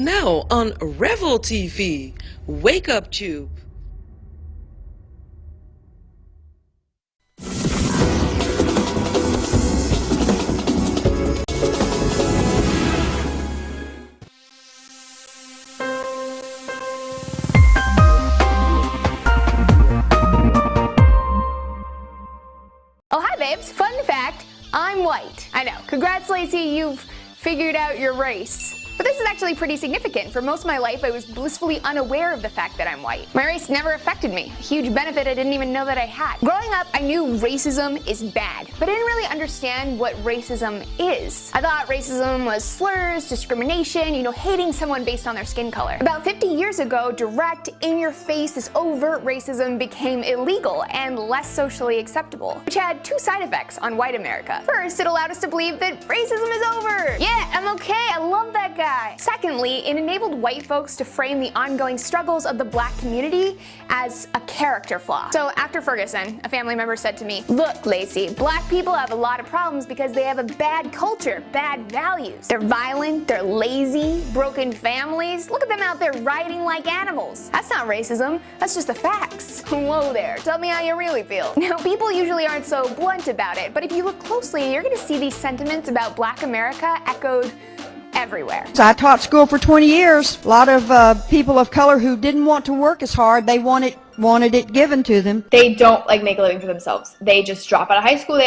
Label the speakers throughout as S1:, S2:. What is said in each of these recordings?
S1: Now on RevoLTV, Wake Up Tube.
S2: Oh, hi, babes. Fun fact, I'm white. I know. Congrats, Lacey, you've figured out your race. But this is actually pretty significant. For most of my life, I was blissfully unaware of the fact that I'm white. My race never affected me, a huge benefit I didn't even know that I had. Growing up, I knew racism is bad, but I didn't really understand what racism is. I thought racism was slurs, discrimination, hating someone based on their skin color. About 50 years ago, direct, in-your-face, this overt racism became illegal and less socially acceptable, which had two side effects on white America. First, it allowed us to believe that racism is over. Yeah, I'm okay, I love that guy. Secondly, it enabled white folks to frame the ongoing struggles of the black community as a character flaw. So after Ferguson, a family member said to me, "Look, Lacey, black people have a lot of problems because they have a bad culture, bad values. They're violent, they're lazy, broken families. Look at them out there rioting like animals. That's not racism, that's just the facts." Whoa there, tell me how you really feel. Now, people usually aren't so blunt about it, but if you look closely, you're gonna see these sentiments about black America echoed everywhere.
S3: So I taught school for 20 years. A lot of people of color who didn't want to work as hard, they wanted it given to them.
S4: They don't make a living for themselves. They just drop out of high school.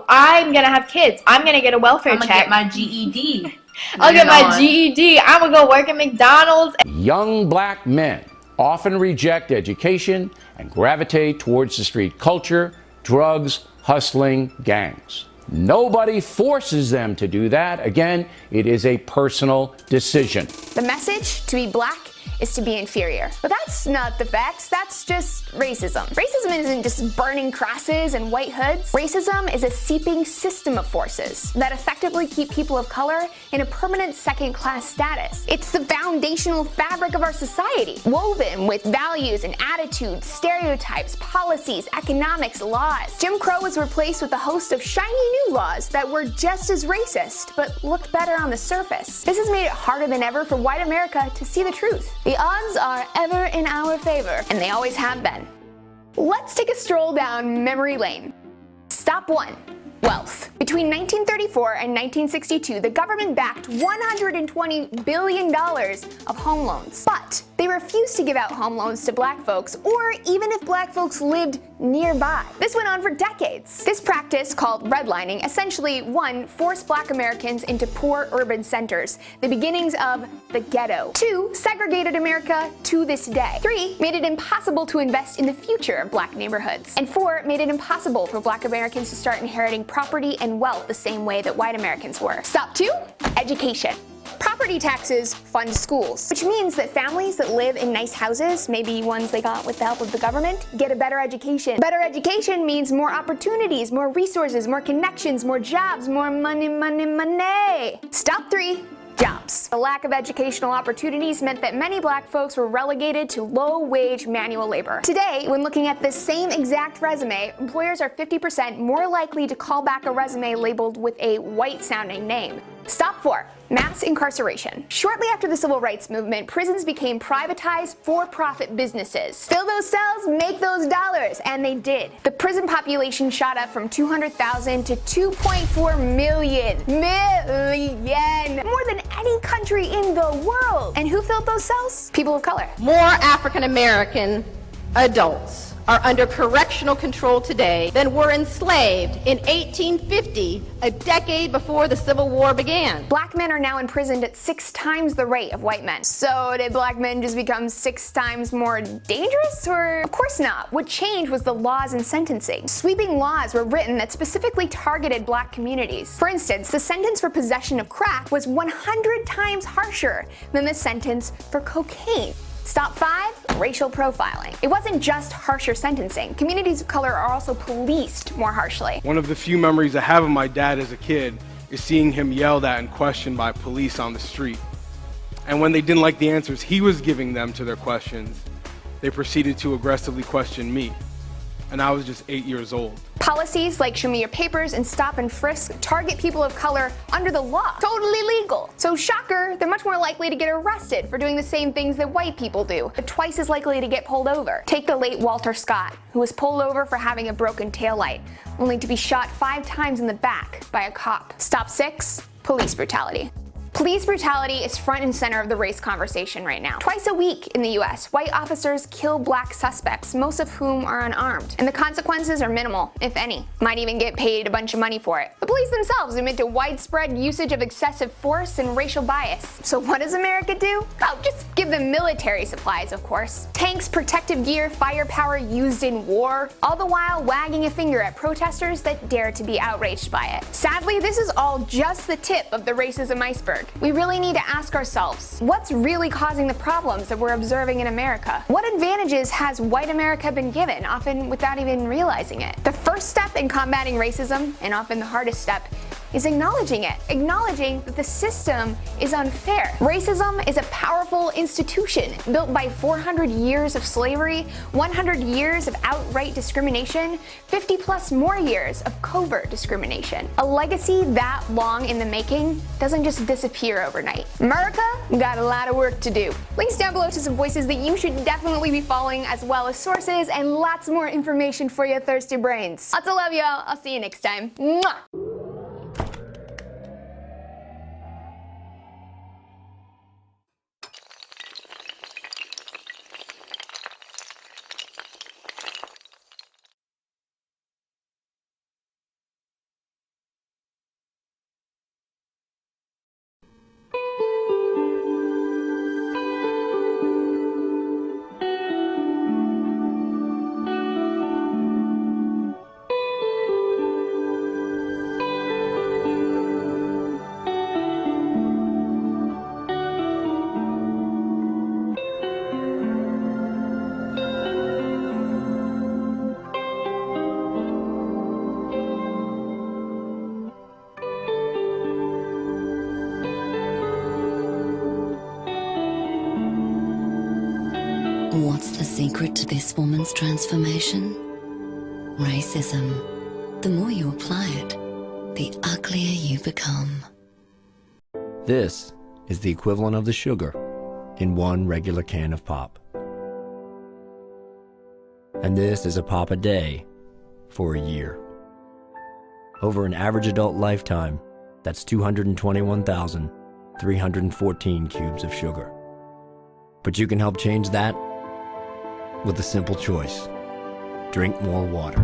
S4: I'm gonna have kids. I'm gonna get a welfare check.
S5: I'm gonna get my GED.
S4: I'll get my GED. I'm gonna go work at McDonald's.
S6: Young black men often reject education and gravitate towards the street culture, drugs, hustling, gangs. Nobody forces them to do that. Again, it is a personal decision.
S2: The message, to be black, is to be inferior. But that's not the facts, that's just racism. Racism isn't just burning crosses and white hoods. Racism is a seeping system of forces that effectively keep people of color in a permanent second-class status. It's the foundational fabric of our society, woven with values and attitudes, stereotypes, policies, economics, laws. Jim Crow was replaced with a host of shiny new laws that were just as racist, but looked better on the surface. This has made it harder than ever for white America to see the truth. The odds are ever in our favor, and they always have been. Let's take a stroll down memory lane. Stop 1. Wealth. Between 1934 and 1962, the government backed $120 billion of home loans. But they refused to give out home loans to black folks, or even if black folks lived nearby. This went on for decades. This practice, called redlining, essentially 1. Forced black Americans into poor urban centers, the beginnings of the ghetto. 2. Segregated America to this day. 3. Made it impossible to invest in the future of black neighborhoods. And 4. Made it impossible for black Americans to start inheriting property and wealth the same way that white Americans were. Stop 2. Education. Property taxes fund schools, which means that families that live in nice houses, maybe ones they got with the help of the government, get a better education. Better education means more opportunities, more resources, more connections, more jobs, more money, money, money. Stop 3. Jobs. The lack of educational opportunities meant that many black folks were relegated to low-wage manual labor. Today, when looking at the same exact resume, employers are 50% more likely to call back a resume labeled with a white-sounding name. Stop 4. Mass incarceration. Shortly after the civil rights movement, prisons became privatized for-profit businesses. Fill those cells, make those dollars, and they did. The prison population shot up from 200,000 to 2.4 million. More than any country in the world. And who filled those cells? People of color.
S7: More African American adults are under correctional control today than were enslaved in 1850, a decade before the Civil War began.
S2: Black men are now imprisoned at 6 times the rate of white men. So did black men just become 6 times more dangerous? Or of course not. What changed was the laws and sentencing. Sweeping laws were written that specifically targeted black communities. For instance, the sentence for possession of crack was 100 times harsher than the sentence for cocaine. Stop 5, racial profiling. It wasn't just harsher sentencing. Communities of color are also policed more harshly.
S8: One of the few memories I have of my dad as a kid is seeing him yelled at and questioned by police on the street. And when they didn't like the answers he was giving them to their questions, they proceeded to aggressively question me. and I was just 8 years old.
S2: Policies like show me your papers and stop and frisk target people of color under the law. Totally legal. So shocker, they're much more likely to get arrested for doing the same things that white people do, but twice as likely to get pulled over. Take the late Walter Scott, who was pulled over for having a broken taillight, only to be shot 5 times in the back by a cop. Stop 6, police brutality. Police brutality is front and center of the race conversation right now. Twice a week in the US, white officers kill black suspects, most of whom are unarmed. And the consequences are minimal, if any. Might even get paid a bunch of money for it. The police themselves admit to widespread usage of excessive force and racial bias. So what does America do? Oh, just give them military supplies, of course. Tanks, protective gear, firepower used in war, all the while wagging a finger at protesters that dare to be outraged by it. Sadly, this is all just the tip of the racism iceberg. We really need to ask ourselves, what's really causing the problems that we're observing in America? What advantages has white America been given, often without even realizing it? The first step in combating racism, and often the hardest step, is acknowledging it. Acknowledging that the system is unfair. Racism is a powerful institution built by 400 years of slavery, 100 years of outright discrimination, 50 plus more years of covert discrimination. A legacy that long in the making doesn't just disappear overnight. America got a lot of work to do. Links down below to some voices that you should definitely be following, as well as sources and lots more information for your thirsty brains. Lots of love, y'all. I'll see you next time. Mwah!
S5: What's the secret to this woman's transformation? Racism. The more you apply it, the uglier you become.
S9: This is the equivalent of the sugar in one regular can of pop. And this is a pop a day for a year. Over an average adult lifetime, that's 221,314 cubes of sugar. But you can help change that with a simple choice. Drink more water.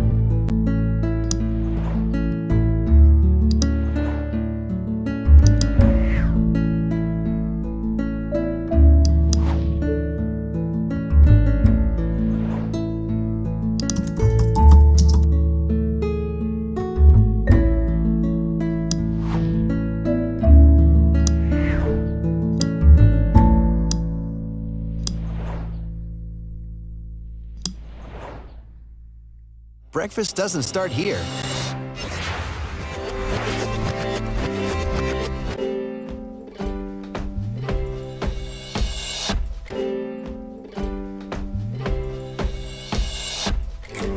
S10: Breakfast doesn't start here.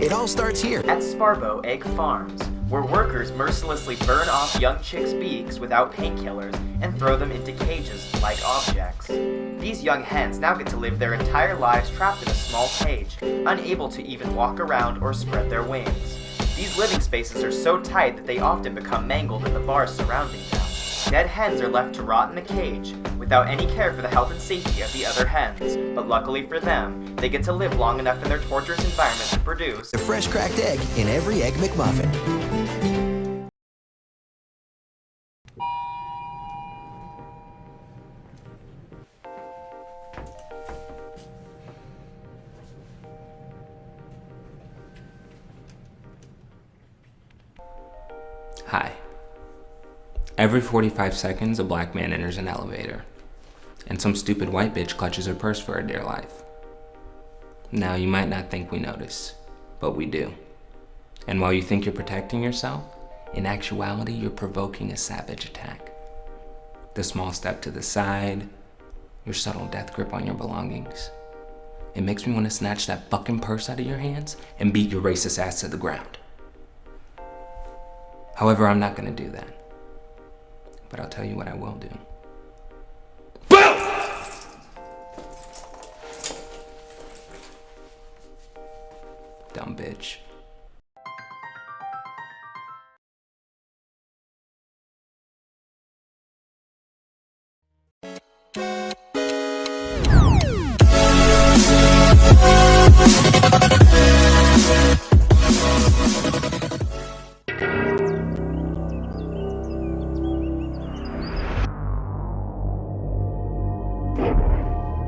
S10: It all starts here.
S11: At Sparbo Egg Farms, where workers mercilessly burn off young chicks' beaks without painkillers and throw them into cages like objects. These young hens now get to live their entire lives trapped in a small cage, unable to even walk around or spread their wings. These living spaces are so tight that they often become mangled in the bars surrounding them. Dead hens are left to rot in a cage, without any care for the health and safety of the other hens, but luckily for them, they get to live long enough in their torturous environment to produce
S10: a fresh cracked egg in every Egg McMuffin.
S12: Hi. Every 45 seconds, a black man enters an elevator, and some stupid white bitch clutches her purse for her dear life. Now, you might not think we notice, but we do. And while you think you're protecting yourself, in actuality, you're provoking a savage attack. The small step to the side, your subtle death grip on your belongings. it makes me want to snatch that fucking purse out of your hands and beat your racist ass to the ground. However, I'm not gonna do that. But I'll tell you what I will do. Boom! Dumb bitch.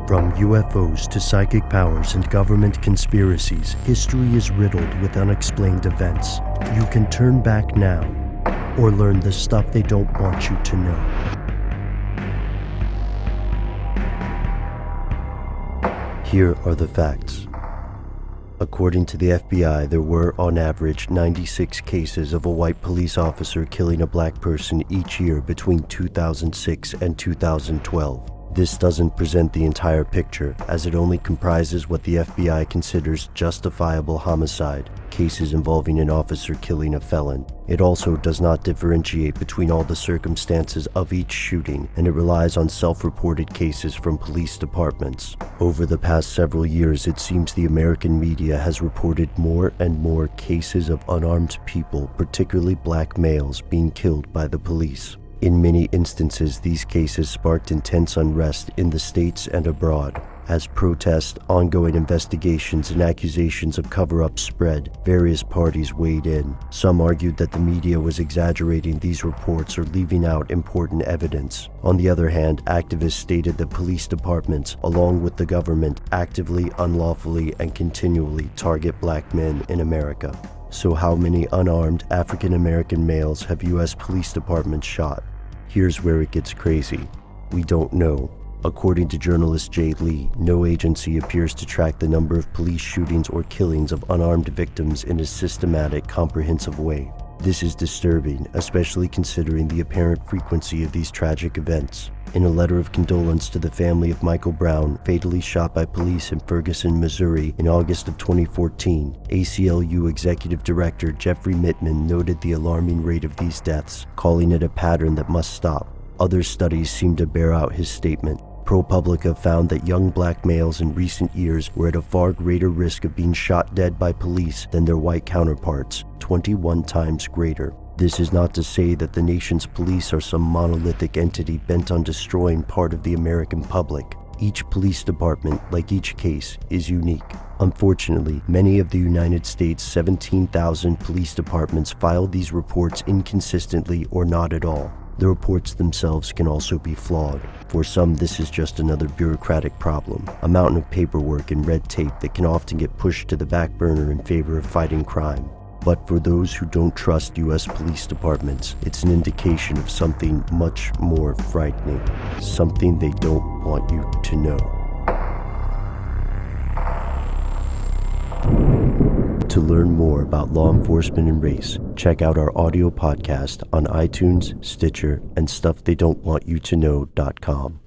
S13: From UFOs to psychic powers and government conspiracies, history is riddled with unexplained events. You can turn back now, or learn the stuff they don't want you to know. Here are the facts. According to the FBI, there were, on average, 96 cases of a white police officer killing a black person each year between 2006 and 2012. This doesn't present the entire picture, as it only comprises what the FBI considers justifiable homicide, cases involving an officer killing a felon. It also does not differentiate between all the circumstances of each shooting, and it relies on self-reported cases from police departments. Over the past several years, it seems the American media has reported more and more cases of unarmed people, particularly black males, being killed by the police. In many instances, these cases sparked intense unrest in the states and abroad. As protests, ongoing investigations, and accusations of cover-ups spread, various parties weighed in. Some argued that the media was exaggerating these reports or leaving out important evidence. On the other hand, activists stated that police departments, along with the government, actively, unlawfully, and continually target black men in America. So how many unarmed African-American males have U.S. police departments shot? Here's where it gets crazy. We don't know. According to journalist Jay Lee, no agency appears to track the number of police shootings or killings of unarmed victims in a systematic, comprehensive way. This is disturbing, especially considering the apparent frequency of these tragic events. In a letter of condolence to the family of Michael Brown, fatally shot by police in Ferguson, Missouri in August of 2014, ACLU Executive Director Jeffrey Mittman noted the alarming rate of these deaths, calling it a pattern that must stop. Other studies seem to bear out his statement. ProPublica found that young black males in recent years were at a far greater risk of being shot dead by police than their white counterparts, 21 times greater. This is not to say that the nation's police are some monolithic entity bent on destroying part of the American public. Each police department, like each case, is unique. Unfortunately, many of the United States' 17,000 police departments file these reports inconsistently or not at all. The reports themselves can also be flawed. For some, this is just another bureaucratic problem, a mountain of paperwork and red tape that can often get pushed to the back burner in favor of fighting crime. But for those who don't trust U.S. police departments, it's an indication of something much more frightening, something they don't want you to know. To learn more about law enforcement and race, check out our audio podcast on iTunes, Stitcher, and StuffTheyDon'tWantYouToKnow.com.